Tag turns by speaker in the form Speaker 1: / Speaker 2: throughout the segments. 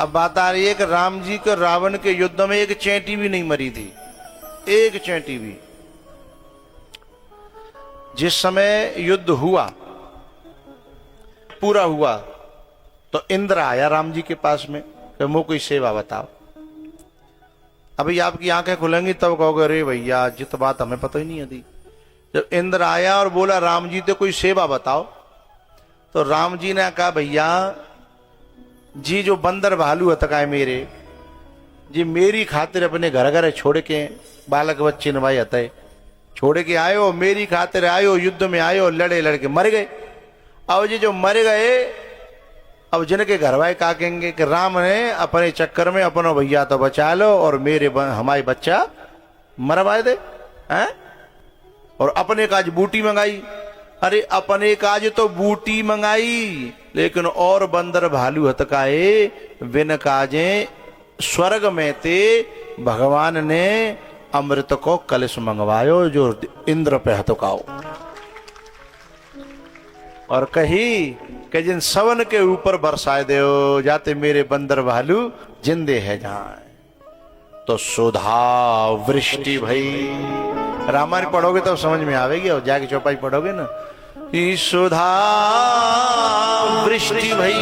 Speaker 1: अब बात आ रही है कि राम जी को रावण के युद्ध में एक चेंटी भी नहीं मरी थी, एक चेंटी भी। जिस समय युद्ध हुआ, पूरा हुआ, तो इंद्र आया राम जी के पास में कि मुझे कोई सेवा बताओ। अभी आपकी आंखें खुलेंगी तब कहोगे अरे भैया जित बात हमें पता ही नहीं थी। जब इंद्र आया और बोला राम जी तो कोई सेवा बताओ, तो राम जी ने कहा भैया जी जो बंदर भालू हतका है मेरे जी मेरी खातिर अपने घर घर छोड़ के बालक बच्चे नवाई हते छोड़ के आयो, मेरी खातिर आयो, युद्ध में आयो, लड़े लड़के मर गए। अब जी जो मर गए, अब जिनके घर वाले कहा कहेंगे कि राम ने अपने चक्कर में अपना भैया तो बचा लो और मेरे हमारे बच्चा मरवाए दे हैं। और अपने काज बूटी मंगाई, अरे अपने काज तो बूटी मंगाई, लेकिन और बंदर भालू हतकाए बिन काजे स्वर्ग में ते भगवान ने अमृत को कलश मंगवायो जो इंद्र पे हतकाओ। और कही कि जिन सवन के ऊपर बरसाए दो जाते मेरे बंदर भालू जिंदे है जाए। तो सुधा वृष्टि भई, रामायण पढ़ोगे तो समझ में आवेगी, और जाके चौपाई पढ़ोगे ना, सुधा वृष्टि भई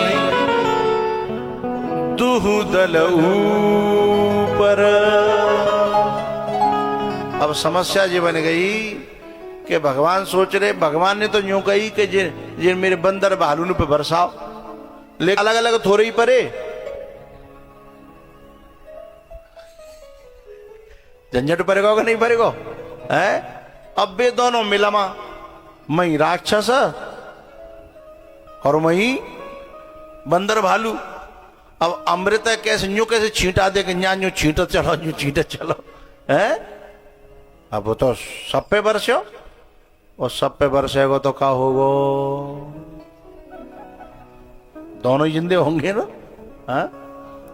Speaker 1: दुहु दल ऊपर। अब समस्या ये बन गई कि भगवान सोच रहे, भगवान ने तो यूं कही कि जिन मेरे बंदर भालू पे बरसाओ, लेकिन अलग अलग थोड़े ही परे। झंझट पड़ेगा कि नहीं पड़ेगा है। अब वे दोनों मिलमा, मई राक्षस और मई बंदर भालू। अब अमृत कैसे यूं कैसे छींटा दे कि न्या यूं छींट चलो, यूं छींट चलो है। अब वो तो सब पे बरसो, और सब पे बरसेगा तो क्या होगा, दोनों ही जिंदे होंगे ना। हा?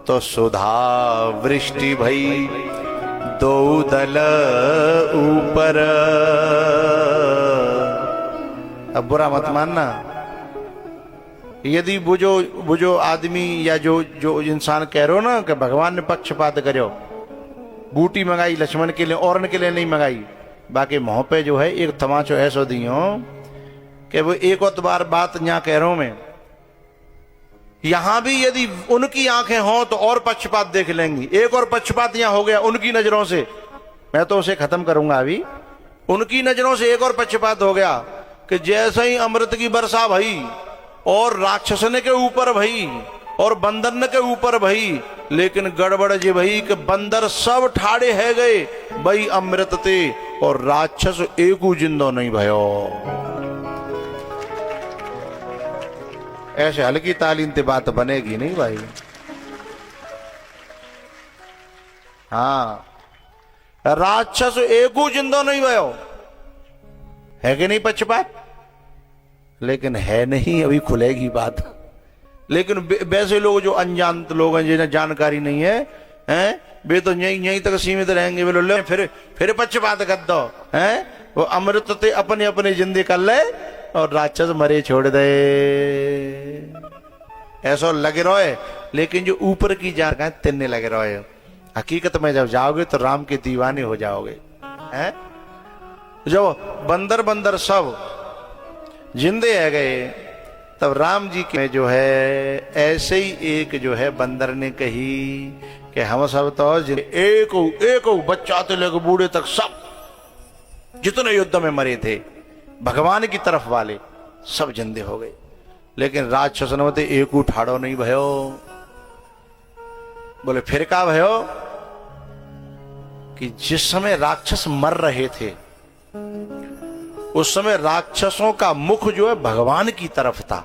Speaker 1: तो सुधा वृष्टि भई दो दल ऊपर। अब बुरा मत मानना, यदि वो जो आदमी या जो इंसान कह रहे हो ना कि भगवान ने पक्षपात करो, बूटी मंगाई लक्ष्मण के लिए और के लिए नहीं मंगाई, बाकी मुंह पे जो है एक तमाचो ऐसो दियो कि वो एक और बार बात यहाँ कह रहा हूं मैं, यहां भी यदि उनकी आंखें हों तो और पक्षपात देख लेंगी। एक और पक्षपात यहां हो गया उनकी नजरों से, मैं तो उसे खत्म करूंगा अभी। उनकी नजरों से एक और पक्षपात हो गया कि जैसे ही अमृत की वर्षा भई और राक्षसन के ऊपर भई और बंदर के ऊपर भई, लेकिन गड़बड़ जे भई कि बंदर सब ठाड़े है गए भई अमृत ते, और राक्षस एकू जिंदो नहीं भयो। ऐसे हल्की तालीम ते बात बनेगी नहीं भाई। हाँ, राक्षस एकू जिंदो नहीं भयो, है कि नहीं पक्षपात? लेकिन है नहीं, अभी खुलेगी बात। लेकिन वैसे लोग जो अनजान लोग हैं जिन्हें जानकारी नहीं है, हैं वे तो यहीं तक सीमित रहेंगे। वे लोग फिर पक्षपात कर दो हैं, वो अमृत ते अपने अपने जिंदे कर ले और राक्षस मरे छोड़ दे, ऐसा लगे रहे। लेकिन जो ऊपर की जानकारी तिन्ने लगे रहे, हकीकत में जब जाओगे तो राम के दीवाने हो जाओगे हैं। जब बंदर सब जिंदे है गए, तब राम जी के जो है ऐसे ही एक जो है बंदर ने कही कि हम सब तो एक बच्चा तो लेकर बूढ़े तक सब जितने युद्ध में मरे थे भगवान की तरफ वाले सब जिंदे हो गए, लेकिन राक्षस ने एक उठाड़ो नहीं भयो। बोले फिर क्या भयो कि जिस समय राक्षस मर रहे थे उस समय राक्षसों का मुख जो है भगवान की तरफ था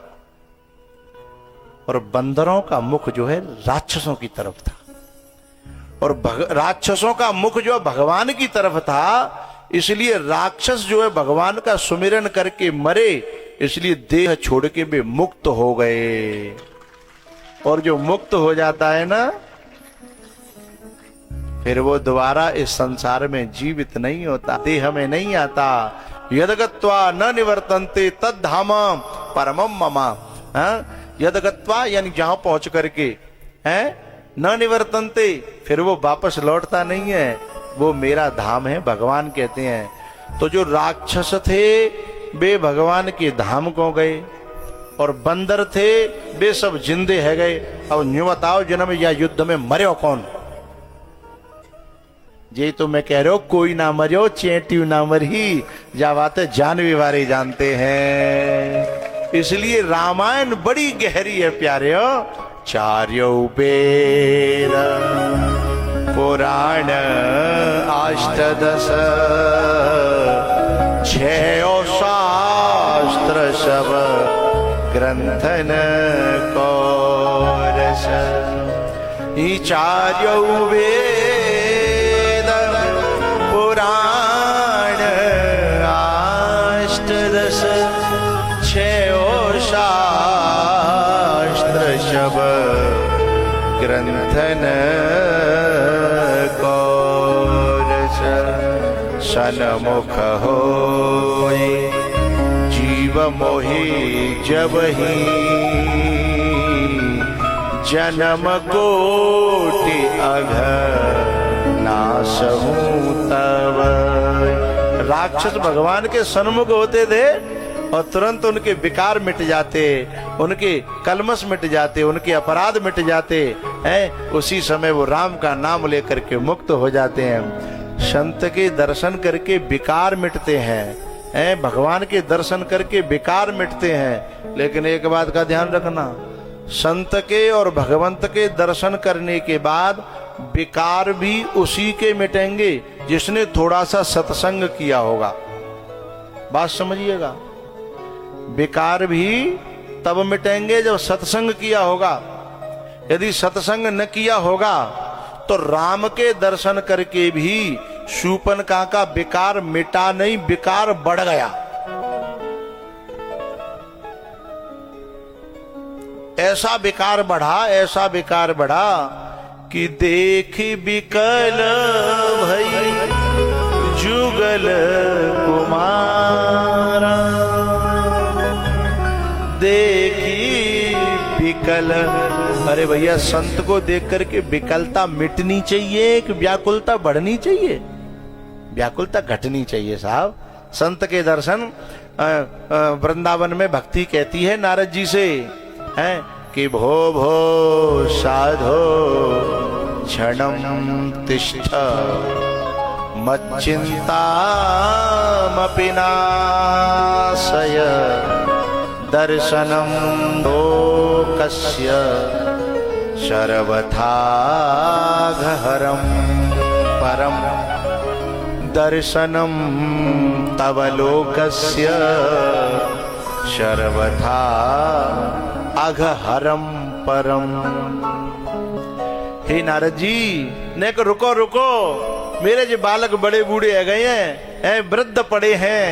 Speaker 1: और बंदरों का मुख जो है राक्षसों की तरफ था। और राक्षसों का मुख जो है भगवान की तरफ था, इसलिए राक्षस जो है भगवान का सुमिरन करके मरे, इसलिए देह छोड़ के वे मुक्त हो गए। और जो मुक्त हो जाता है ना, फिर वो दोबारा इस संसार में जीवित नहीं होता, देह में नहीं आता। यदगत्वा न निवर्तन्ते तद धाम परमम मम। यदगत्वा यानी जहां पहुंच करके हैं न निवर्तन्ते, फिर वो वापस लौटता नहीं है, वो मेरा धाम है, भगवान कहते हैं। तो जो राक्षस थे वे भगवान के धाम को गए, और बंदर थे वे सब जिंदे है गए। अब यूं बताओ, जन्म या युद्ध में मर्यो कौन? ये तो मैं कह रहा हूं, कोई ना मर्यो, चेंटियों ना मरी, जा बातें जानवी वारे जानते हैं। इसलिए रामायण बड़ी गहरी है प्यारे। चार्यो वेद पुराण अष्टदश, छयो शास्त्र सब ग्रंथन को रस। ई चार्यो वेद पुराण अष्टदश, छयो शास्त्र सब ग्रंथन को रस। सन्मुख होए जीव मोहि जब ही, जन्म कोटि अघ नासहूं तब। राक्षस भगवान के सन्मुख होते थे और तुरंत उनके विकार मिट जाते, उनके कलमश मिट जाते, उनके अपराध मिट जाते हैं। उसी समय वो राम का नाम लेकर के मुक्त हो जाते हैं। संत के दर्शन करके विकार मिटते हैं, भगवान के दर्शन करके विकार मिटते हैं। लेकिन एक बात का ध्यान रखना, संत के और भगवंत के दर्शन करने के बाद विकार भी उसी के मिटेंगे जिसने थोड़ा सा सत्संग किया होगा। बात समझिएगा, विकार भी तब मिटेंगे जब सत्संग किया होगा। यदि सत्संग न किया होगा तो राम के दर्शन करके भी शूर्पणखा का विकार मिटा नहीं, विकार बढ़ गया। ऐसा विकार बढ़ा, ऐसा विकार बढ़ा कि देखी विकल भई जुगल कुमारा। देखी विकल, अरे भैया संत को देख करके विकलता मिटनी चाहिए कि व्याकुलता बढ़नी चाहिए? व्याकुलता घटनी चाहिए साहब। संत के दर्शन, वृंदावन में भक्ति कहती है नारद जी से, है कि भो भो साधो क्षणं तिष्ठ मच्चिंतामपि नाशय, दर्शनं लोकस्य सर्वथा गहरं परम। दर्शनं तव लोकस्य सर्वथा अघहरम परम। हे नारद जी ने को रुको रुको, मेरे जो बालक बड़े बूढ़े आ गए हैं, वृद्ध पड़े हैं,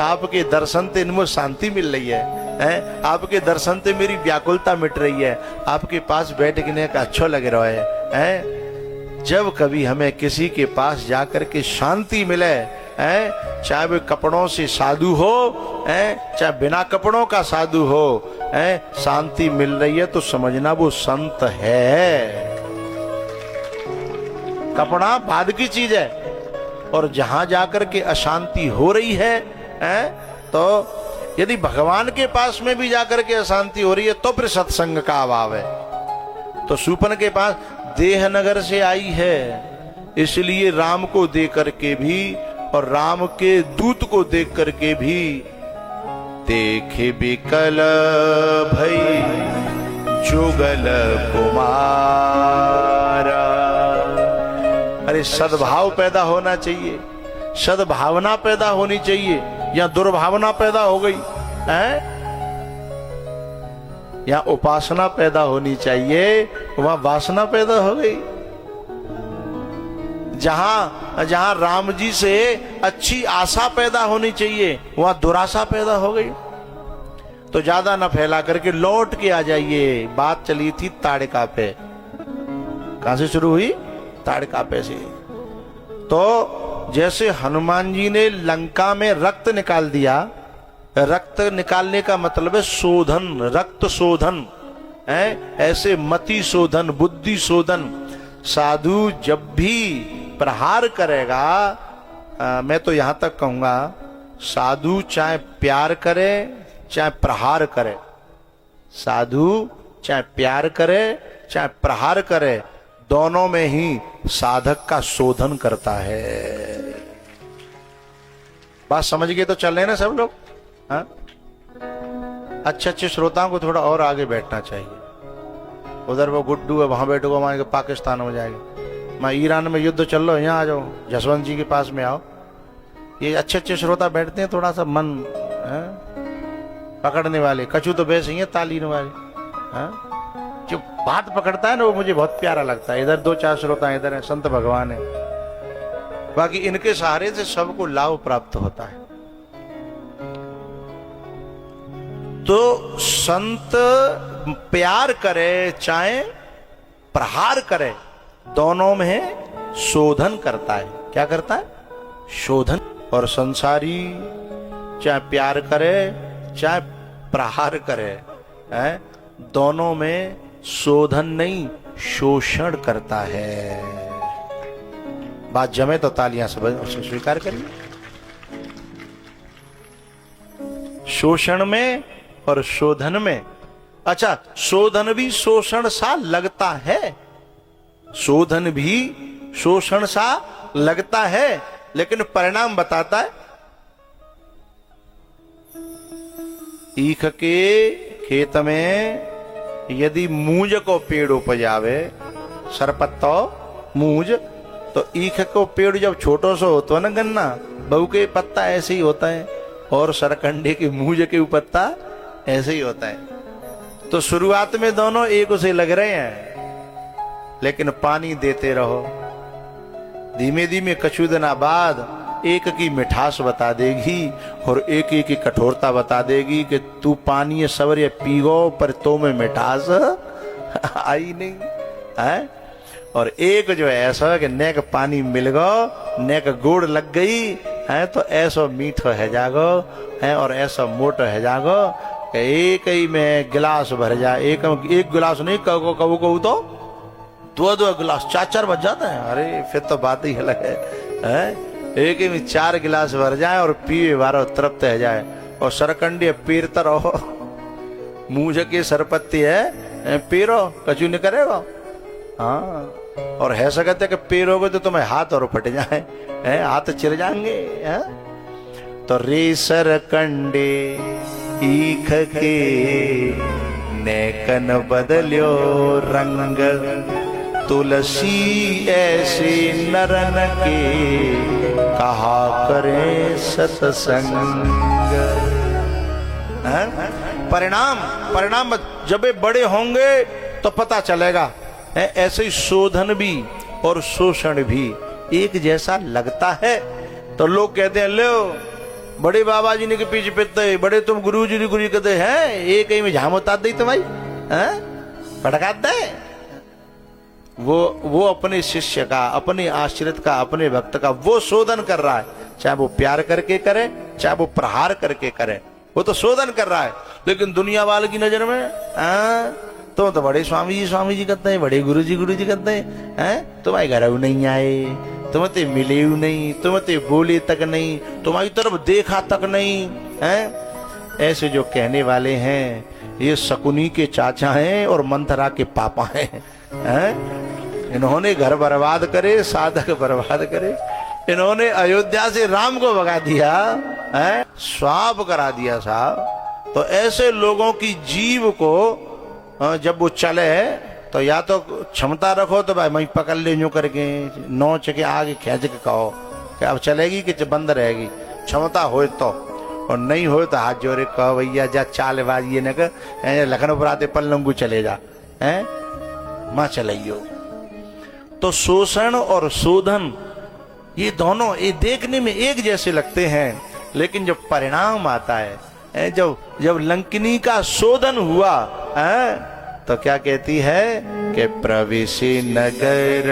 Speaker 1: आपके दर्शन से इनमें शांति मिल रही है, आपके दर्शन से मेरी व्याकुलता मिट रही है, आपके पास बैठने का अच्छा लग रहा है। जब कभी हमें किसी के पास जाकर के शांति मिले, चाहे वे कपड़ों से साधु हो, चाहे बिना कपड़ों का साधु हो, शांति मिल रही है तो समझना वो संत है। कपड़ा बाद की चीज है, और जहां जाकर के अशांति हो रही है, तो यदि भगवान के पास में भी जाकर के अशांति हो रही है तो फिर सत्संग का अभाव है। तो शूर्पण के पास देहनगर से आई है, इसलिए राम को देख करके भी और राम के दूत को देख करके भी देखे बिकल भई जुगल कुमारा। अरे सद्भाव पैदा होना चाहिए, सद्भावना पैदा होनी चाहिए, या दुर्भावना पैदा हो गई है, या उपासना पैदा होनी चाहिए, वहां वासना पैदा हो गई। जहां राम जी से अच्छी आशा पैदा होनी चाहिए, वहां दुराशा पैदा हो गई। तो ज्यादा न फैला करके लौट के आ जाइए। बात चली थी ताड़का पे, कहां से शुरू हुई? ताड़का पे से। तो जैसे हनुमान जी ने लंका में रक्त निकाल दिया, रक्त निकालने का मतलब है शोधन, रक्त शोधन, हैं, ऐसे मति शोधन, बुद्धि शोधन साधु जब भी प्रहार करेगा, मैं तो यहां तक कहूंगा साधु चाहे प्यार करे चाहे प्रहार करे, साधु चाहे प्यार करे चाहे प्रहार करे, दोनों में ही साधक का शोधन करता है। बात समझ गए तो चल रहे ना सब लोग? हाँ, अच्छे अच्छे श्रोताओं को थोड़ा और आगे बैठना चाहिए। उधर वो गुड्डू है, वहां बैठोगे वहां पाकिस्तान हो जाएगा। मैं ईरान में युद्ध चल रहा, यहाँ आ जाओ, जसवंत जी के पास में आओ। ये अच्छे अच्छे श्रोता बैठते हैं, थोड़ा सा मन पकड़ने वाले। कछू तो वैसे ही है तालीने वाले। जो बात पकड़ता है ना वो मुझे बहुत प्यारा लगता है। इधर 2-4 श्रोता इधर है, संत भगवान है, बाकी इनके सहारे से सबको लाभ प्राप्त होता है। तो संत प्यार करे चाहे प्रहार करे, दोनों में शोधन करता है। क्या करता है? शोधन। और संसारी चाहे प्यार करे चाहे प्रहार करे, दोनों में शोधन नहीं शोषण करता है। बात जमे तो तालियां से स्वीकार करिए। शोषण में और शोधन में, अच्छा शोधन भी शोषण सा लगता है, शोधन भी शोषण सा लगता है, लेकिन परिणाम बताता है। ईख के खेत में यदि मूज को पेड़ उपजावे, सरपत्तो मूज, तो ईख को पेड़ जब छोटो सो होता है ना, गन्ना बहू के पत्ता ऐसे ही होता है, और सरकंडे के मूज के पत्ता ऐसे ही होता है। तो शुरुआत में दोनों एक उसे लग रहे हैं, लेकिन पानी देते रहो, धीमे धीमे कछु दिना बाद एक की मिठास बता देगी और एक की कठोरता बता देगी कि तू पानी सवरे पीगो पर तो में मिठास आई नहीं है। और एक जो है ऐसा कि नेक पानी मिल गो, नेक गुड़ लग गई है, तो ऐसा मीठो है जागो है, और ऐसा मोटो है जागो कि एक ही में गिलास भर जाए। एक गिलास नहीं, कहो कहू तो 2-2 गिलास 4-4 बज जाता है। अरे फिर तो बात ही अलग है। एक ही में 4 गिलास भर जाए और पीवे वारो तृप्त है जाए। और सरकंडी पीरता रहो, मूझ की सरपत्ती है पीरो, कचू नहीं करेगा। हाँ, और है सकते कि पीरोगे तो तुम्हें हाथ और फट जाए, हाथ चिर जाएंगे। तो रे सरकंडे ईख के नेकन बदल्यो रंग, तुलसी ऐसे नरन के कहा करे सत्संग। परिणाम जब बड़े होंगे तो पता चलेगा। ऐसे ही शोधन भी और शोषण भी एक जैसा लगता है। तो लोग कहते हैं लो बड़े बाबा जी ने के पीछे पीते, बड़े तुम गुरु जी कहते हैं, एक ही में झामोता दे तुम्हारी भड़का दे। वो अपने शिष्य का, अपने आश्रित का, अपने भक्त का वो शोधन कर रहा है, चाहे वो प्यार करके करे चाहे वो प्रहार करके करे, वो तो शोधन कर रहा है। लेकिन दुनिया वाले की नजर में तो बड़े स्वामी जी कहते हैं, बड़े गुरु जी कहते हैं, तुम्हारे घर नहीं आए, तुम्हें तो मिले नहीं, तुम्हें तो बोले तक नहीं, तुम्हारी तरफ देखा तक नहीं है। ऐसे जो कहने वाले हैं ये शकुनी के चाचा हैं और मंथरा के पापा हैं। इन्होंने घर बर्बाद करे, साधक बर्बाद करे। इन्होंने अयोध्या से राम को भगा दिया, स्वाप करा दिया साहब। तो ऐसे लोगों की जीव को जब वो चले तो या तो क्षमता रखो तो भाई मैं पकड़ ले यूं करके नोच के आगे खींच के कहो कि अब चलेगी कि बंद रहेगी, क्षमता हो तो, और नहीं हो तो हाथ जोड़े कहो भैया जा चालबाजी न कर, लखनऊ पर आते पल्लंगू चले जा, मां चलाइयो। तो शोषण और शोधन ये दोनों ये देखने में एक जैसे लगते हैं, लेकिन जब परिणाम आता है, जब लंकिनी का शोधन हुआ तो क्या कहती है कि प्रवेशी नगर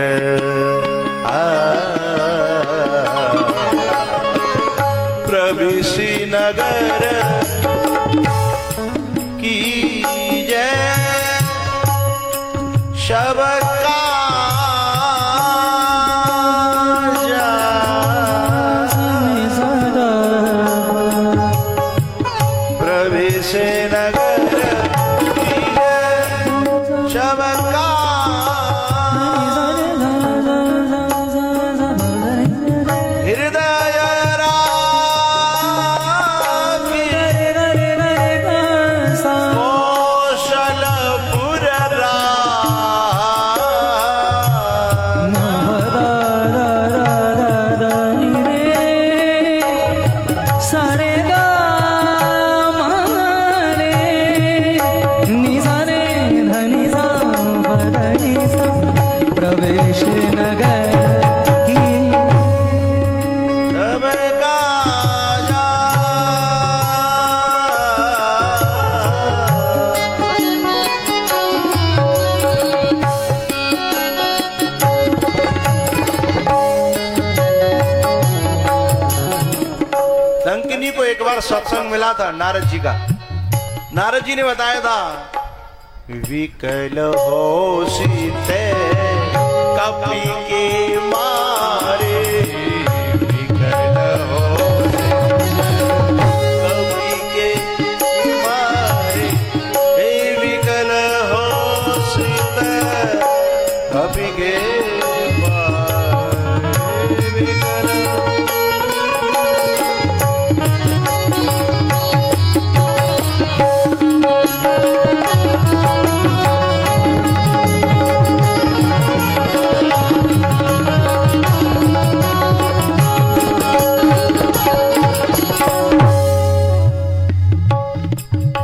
Speaker 1: प्रवेशी नगर की जय
Speaker 2: नगर की
Speaker 1: सब काजा लंकिनी को एक बार सत्संग मिला था नारद जी का। नारद जी ने बताया था विकल हो सीते कपि के मारे, विकल हो कपि के मारे, हे विकल हो सीते कपि के मारे, विकल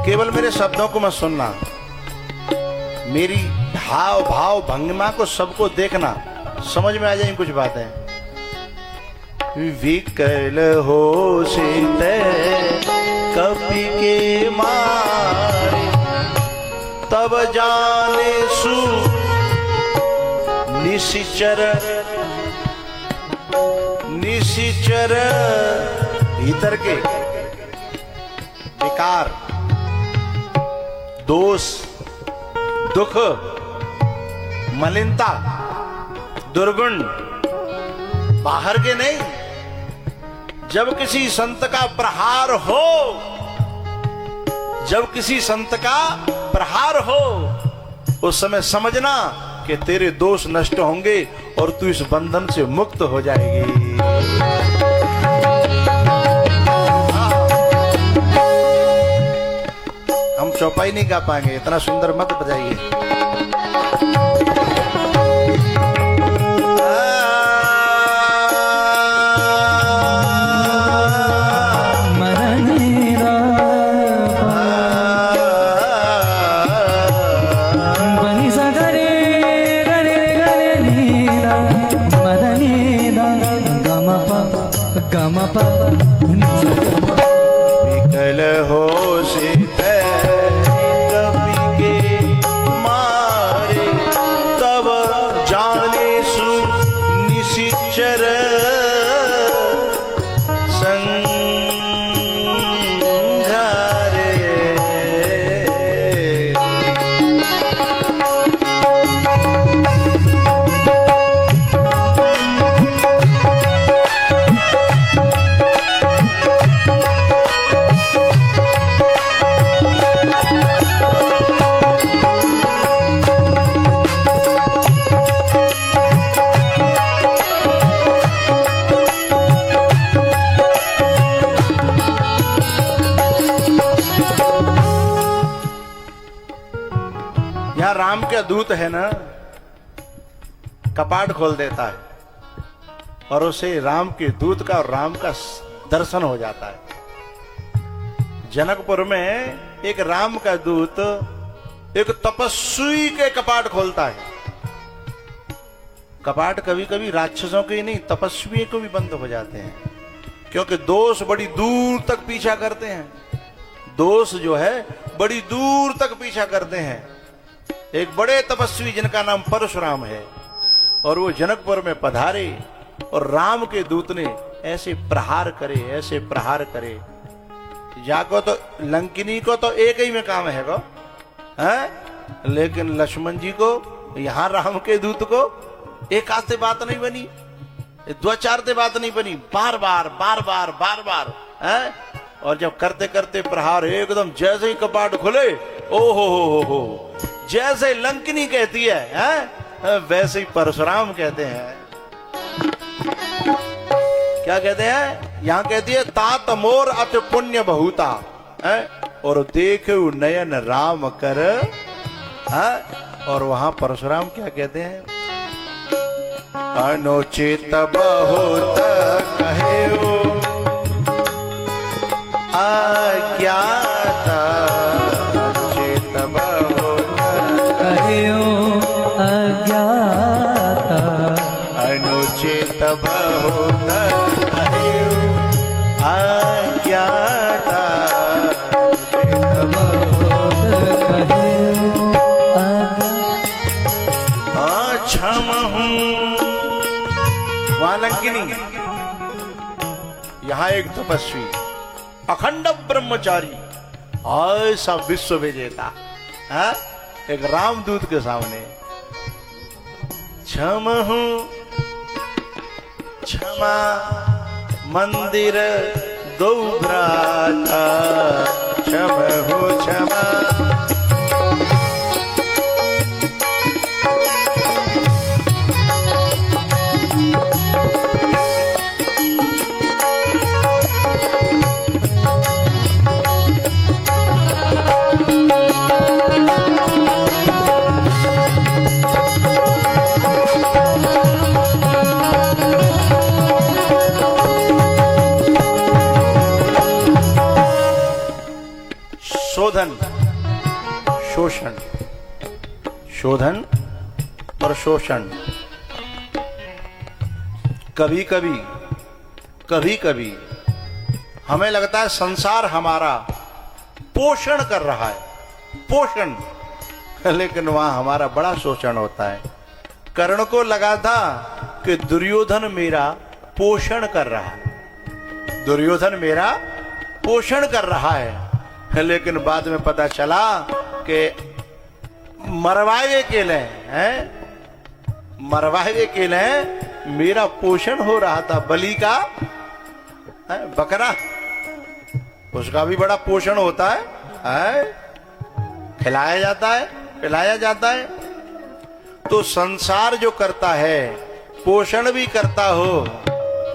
Speaker 1: केवल मेरे शब्दों को मत सुनना, मेरी भाव भाव भंगिमा को सबको देखना, समझ में आ जाएंगी कुछ बातें। विकल हो सीते कपि के मारे, तब जाने सु निशिचर, निशिचर भीतर के विकार, दोष, दुख, मलिनता, दुर्गुण बाहर के नहीं। जब किसी संत का प्रहार हो, जब किसी संत का प्रहार हो, उस समय समझना कि तेरे दोष नष्ट होंगे और तू इस बंधन से मुक्त हो जाएगी। हम चौपाई नहीं गा पाएंगे, इतना सुंदर मत बजाइए। विकल हो सीते कपि के मारे, तब जाने सु निशिचर संघारे। यहाँ राम के दूत है ना, कपाट खोल देता है और उसे राम के दूत का और राम का दर्शन हो जाता है। जनकपुर में एक राम का दूत एक तपस्वी के कपाट खोलता है। कपाट कभी कभी राक्षसों के ही नहीं, तपस्वी को भी बंद हो जाते हैं, क्योंकि दोष बड़ी दूर तक पीछा करते हैं। दोष जो है बड़ी दूर तक पीछा करते हैं। एक बड़े तपस्वी जिनका नाम परशुराम है, और वो जनकपुर में पधारे और राम के दूत ने ऐसे प्रहार करे, ऐसे प्रहार करे। जाको तो लंकिनी को तो एक ही में काम है गो, हैं? लेकिन लक्ष्मण जी को, यहां राम के दूत को एक आध से बात नहीं बनी, दो चार से बात नहीं बनी, बार बार बार बार बार बार, हैं? और जब करते करते प्रहार एकदम जैसे ही कपाट खुले, ओ हो, जैसे लंकिनी कहती है, वैसे ही परशुराम कहते हैं। क्या कहते हैं? यहां कहती है तात मोर अति पुण्य बहुता, और देखे नयन राम कर, और वहां परशुराम क्या कहते हैं? अनुचित बहुत कहे अज्ञाता, अनुचित बहुत
Speaker 2: कहो अज्ञाता,
Speaker 1: बहुत आज्ञाता क्षम हूं। वालंकिनी, यहां एक तपस्वी अखंड ब्रह्मचारी ऐसा विश्व विजेता है, एक रामदूत के सामने क्षम हूं क्षमा मंदिर दो भ्राता क्षम हो क्षमा। शोधन शोषण, शोधन और शोषण। कभी कभी हमें लगता है संसार हमारा पोषण कर रहा है, पोषण, लेकिन वहां हमारा बड़ा शोषण होता है। कर्ण को लगा था कि दुर्योधन मेरा पोषण कर रहा है, दुर्योधन मेरा पोषण कर रहा है, लेकिन बाद में पता चला कि मरवाए के लिए हैं, मरवाए के लिए मेरा पोषण हो रहा था। बलि का बकरा, उसका भी बड़ा पोषण होता है, खिलाया जाता है, पिलाया जाता है। तो संसार जो करता है, पोषण भी करता हो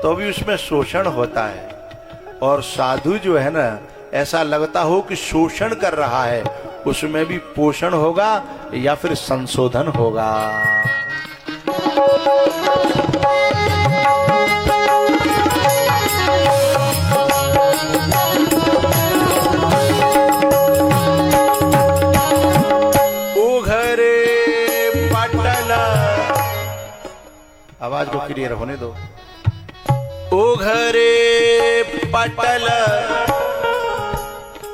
Speaker 1: तो भी उसमें शोषण होता है। और साधु जो है ना, ऐसा लगता हो कि शोषण कर रहा है, उसमें भी पोषण होगा या फिर संशोधन होगा। उघरे पटल, आवाज को क्लियर होने दो। उघरे पटल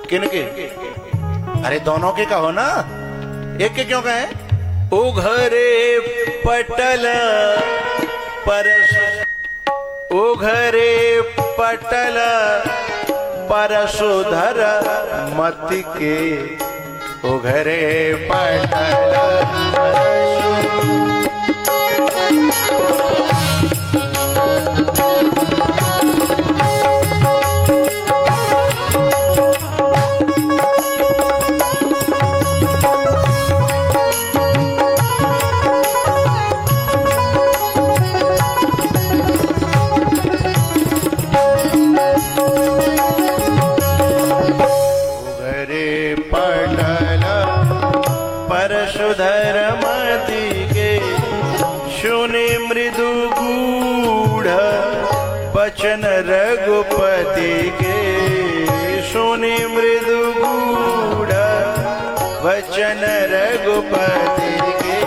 Speaker 1: किनके? अरे दोनों के कहो ना, एक के क्यों कहे? उघरे पटल परस, उघरे पटल परशुधर मति के, उघरे पटल परशुधर मति के, सुने मृदु गूढ़ बचन रघुपति के, सुने मृदु गूढ़ बचन रघुपति के।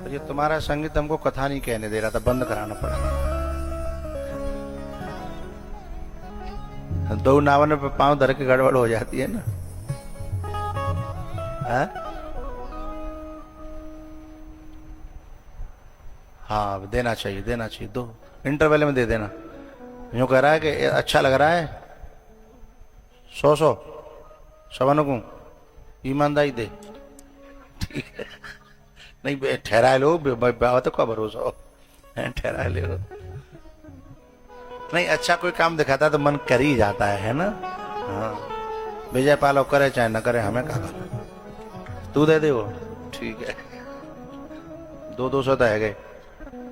Speaker 1: ये तुम्हारा संगीत हमको कथा नहीं कहने दे रहा था, बंद कराना पड़ा। दो नावन पे पांव धर के गड़बड़ हो जाती है ना। हाँ देना चाहिए, देना चाहिए, दो इंटरवल में दे देना। यूं कह रहा है कि अच्छा लग रहा है, 100 सवन को ईमानदारी दे, ठीक है। नहीं ठहरा लो, बात का भरोसा हो, ठहरा ले लो। नहीं अच्छा कोई काम दिखाता है तो मन कर ही जाता है ना। हाँ विजय पालो करे चाहे न करे, हमें क्या करना, तू दे दे वो, ठीक है। 200 तो है गए,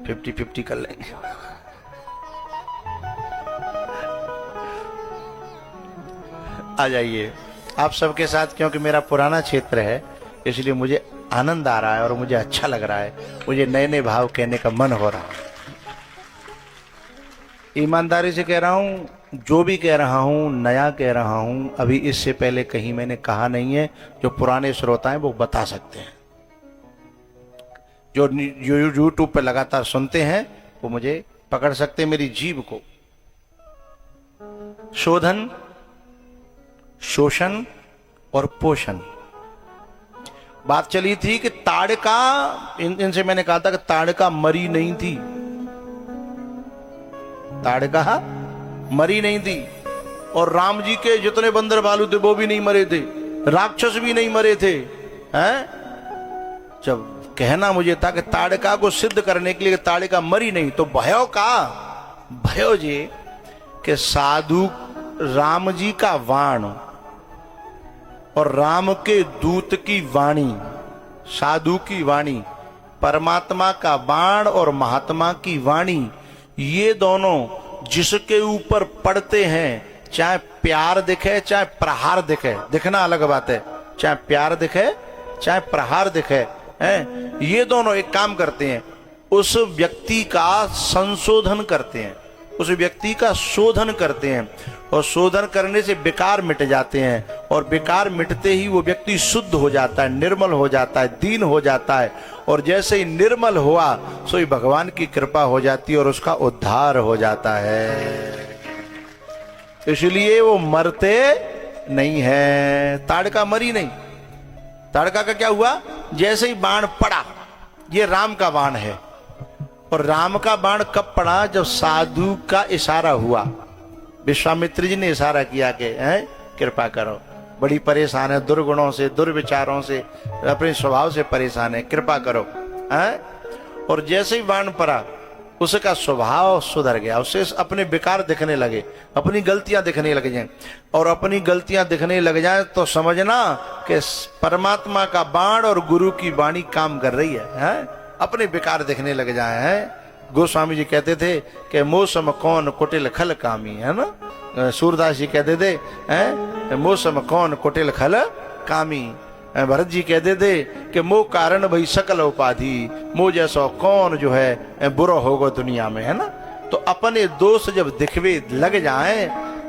Speaker 1: 50-50 कर लेंगे। आ जाइए आप सबके साथ, क्योंकि मेरा पुराना क्षेत्र है इसलिए मुझे आनंद आ रहा है और मुझे अच्छा लग रहा है, मुझे नए नए भाव कहने का मन हो रहा है। ईमानदारी से कह रहा हूं, जो भी कह रहा हूं नया कह रहा हूं, अभी इससे पहले कहीं मैंने कहा नहीं है। जो पुराने श्रोता हैं वो बता सकते हैं, जो यूट्यूब पे लगातार सुनते हैं वो मुझे पकड़ सकते हैं मेरी जीभ को। शोधन, शोषण और पोषण, बात चली थी कि ताड़का, इनसे मैंने कहा था कि ताड़का मरी नहीं थी, ताड़का मरी नहीं थी, और राम जी के जितने बंदर भालू थे वो भी नहीं मरे थे, राक्षस भी नहीं मरे थे। हैं? जब कहना मुझे था कि ताड़का को सिद्ध करने के लिए ताड़का मरी नहीं, तो भयो का भयो जी कि साधु राम जी का वाण और राम के दूत की वाणी, साधु की वाणी, परमात्मा का बाण और महात्मा की वाणी, ये दोनों जिसके ऊपर पड़ते हैं, चाहे प्यार दिखे चाहे प्रहार दिखे, दिखना अलग बात है, चाहे प्यार दिखे चाहे प्रहार दिखे, हैं? ये दोनों एक काम करते हैं, उस व्यक्ति का संशोधन करते हैं, उस व्यक्ति का शोधन करते हैं, और शोधन करने से विकार मिट जाते हैं, और विकार मिटते ही वो व्यक्ति शुद्ध हो जाता है, निर्मल हो जाता है, दीन हो जाता है, और जैसे ही निर्मल हुआ सो ही भगवान की कृपा हो जाती है और उसका उद्धार हो जाता है। इसलिए वो मरते नहीं है। ताड़का मरी नहीं। ताड़का का क्या हुआ? जैसे ही बाण पड़ा, ये राम का बाण है, और राम का बाण कब पड़ा? जब साधु का इशारा हुआ, विश्वामित्र जी ने इशारा किया कि कृपा करो, बड़ी परेशान है, दुर्गुणों से, दुर्विचारों से, अपने स्वभाव से परेशान है, कृपा करो। और जैसे ही बाण पड़ा उसका स्वभाव सुधर गया, उससे अपने विकार दिखने लगे, अपनी गलतियां दिखने लग जाएं, और अपनी गलतियां दिखने लग जाएं तो समझना कि परमात्मा का बाण और गुरु की वाणी काम कर रही है, अपने विकार दिखने लग जाए हैं। गोस्वामी जी कहते थे कि मौसम कौन कुटिल खल कामी, है ना। सूरदास जी कहते थे हैं मौसम कौन कुटिल खल कामी। भरत जी कहते थे कि मो कारण भई सकल उपाधि, मो जैसा कौन जो है बुरा होगा दुनिया में, है ना। तो अपने दोष जब दिखवे लग जाए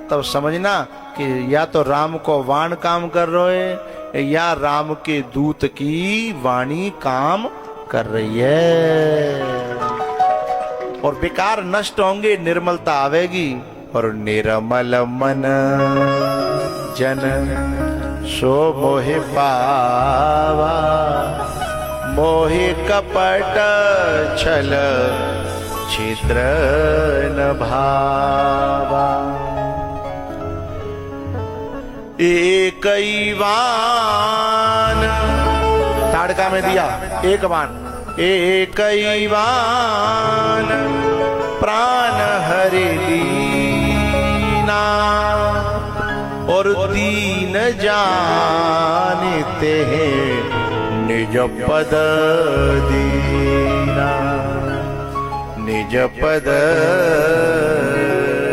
Speaker 1: तब समझना कि या तो राम को वाण काम कर रहे या राम के दूत की वाणी काम कर रही है, और विकार नष्ट होंगे, निर्मलता आवेगी। और निर्मल मन जन सो मोहि पावा, मोहि कपट छल छिद्र न भावा। एक वान ताड़का में दिया, एक वान, एक वान प्राण हरि दीना, और दीन जानते हैं निज पद दीना, निज पद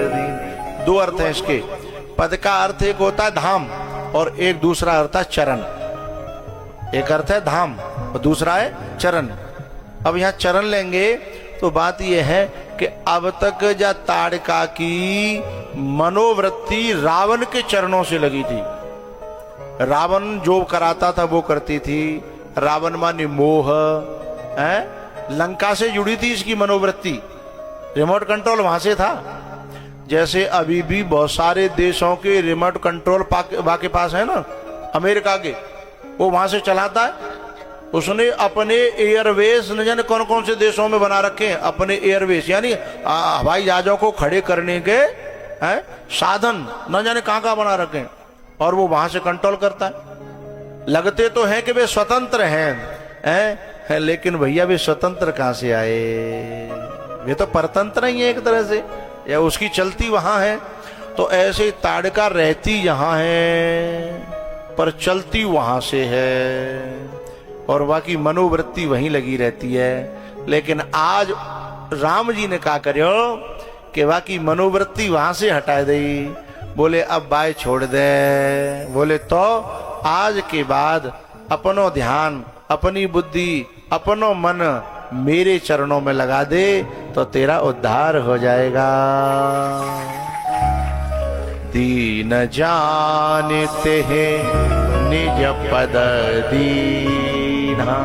Speaker 1: दीना। दो अर्थ हैं इसके। पद का अर्थ एक होता है धाम और एक दूसरा अर्थ है चरण। एक अर्थ है धाम और दूसरा है चरण। अब यहाँ चरण लेंगे तो बात यह है कि अब तक जा ताड़का की मनोवृत्ति रावण के चरणों से लगी थी। रावण जो कराता था वो करती थी। रावण माने मोह है, लंका से जुड़ी थी इसकी मनोवृत्ति। रिमोट कंट्रोल वहां से था। जैसे अभी भी बहुत सारे देशों के रिमोट कंट्रोल के पास है ना, अमेरिका के, वो वहां से चलाता है। उसने अपने एयरवेज न जाने कौन कौन से देशों में बना रखे हैं, अपने एयरवेज यानी हवाई जहाजों को खड़े करने के साधन न जाने कहां कहां बना रखे हैं, और वो वहां से कंट्रोल करता है। लगते तो हैं कि वे स्वतंत्र हैं, लेकिन भैया वे स्वतंत्र कहां से आए? वे तो परतंत्र ही है एक तरह से, या उसकी चलती वहां है। तो ऐसे ताड़का रहती यहां है पर चलती वहां से है, और बाकी मनोवृत्ति वहीं लगी रहती है। लेकिन आज राम जी ने कहा करो कि बाकी मनोवृत्ति वहां से हटा दी बोले अब बाय छोड़ दे। बोले तो आज के बाद अपनो ध्यान, अपनी बुद्धि, अपनो मन मेरे चरणों में लगा दे तो तेरा उद्धार हो जाएगा। दीन जानते हैं निज पद दीना।